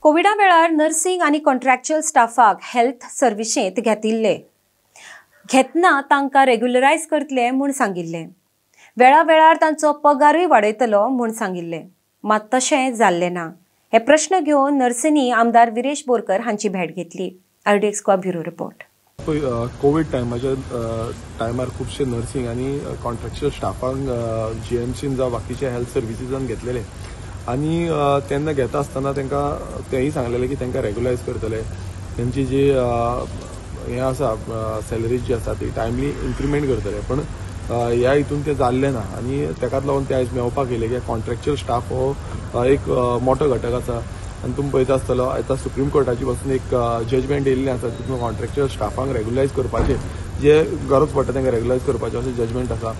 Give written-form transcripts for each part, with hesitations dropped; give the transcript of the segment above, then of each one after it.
कोविडा वेळार नर्सिंग आणि कॉन्ट्रॅक्च्युअल स्टाफाक हेल्थ सर्विसेंत घेतिल्ले घेतना तांकां रेग्युलरायज करतले म्हूण सांगिल्ले। वेळा वेळार तांचो पगारूय वाडयतलो म्हूण सांगिल्ले, मात तशें जाल्लें ना। हे प्रश्न घेवन नर्सींनी आमदार विरेश बोरकर हांची भेट घेतली। RDX bureau report. कोविड टायमार खुबशे नर्सिंग आणि कॉन्ट्रॅक्च्युअल स्टाफांक GMCन जावं बाकीच्या हेल्थ सर्विसीसान घेतलेले आणि तेन्ना घेता आसतना तांकां तेंय सांगलेलें की तांकां रेग्युलायज करतले। तेंची जी हें आसा सॅलरीज जी आसा ती टायमली इन्क्रिमेंट करतले, पण ह्या हितून तें जाल्लें ना आणि तेकाच लागून ते आयज मेळपाक येयले की कॉन्ट्रॅक्च्युअल स्टाफ हो एक मोठो घटक आसा। आणि तुम्ही पळयता आसतलो आतां सुप्रीम कोर्टाची पासून एक जजमेंट येयल्लें आसा, तितून कॉन्ट्रॅक्च्युअल स्टाफांक रेग्युलायज करपाचें जे गरज पडटा तांकां रेग्युलायज करपाचें अशें जजमेंट आसा।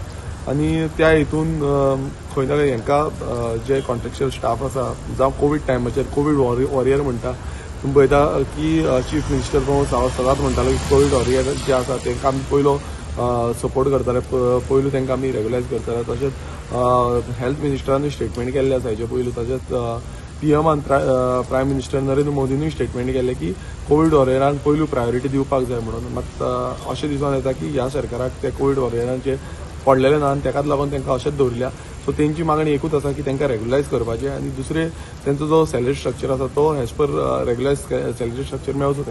आणि त्या हितून खंय ना खंय हांकां जे कॉन्ट्रॅक्च्युअल स्टाफ आसा जावं कोविड टायमाचेर कोविड वॉरियर म्हणटा, तुम्ही पळयता की चीफ मिनिस्टर सदांच म्हणटालो की कोविड वॉरियर जे आसा तांकां आमी पयलो सपोर्ट करताले, पयलू तांकां आमी रेग्युलायज करताले। तशेंच हेल्थ मिनिस्टरानूय स्टेटमेंट केल्लें आसा हेचे पयलू। तशेंच PMन प्रायम मिनिस्टर नरेंद्र मोदीनूय स्टेटमेंट केल्लें की कोविड वॉरियरांक पयलू प्रायोरिटी दिवपाक जाय म्हणून। मात अशें दिसून येता की ह्या सरकाराक ते कोविड वॉरियरांचे पडलेले ना आणि तेकाच लागून तांकां अशेंच दवरल्या। सो तेंची मागणी एकूच आसा की तांकां रेग्युलायज करपाचें आणि दुसरें तेंचो जो सॅलरी स्ट्रक्चर आसा तो एज पर रेग्युलायज सॅलरी स्ट्रक्चर मेळचो।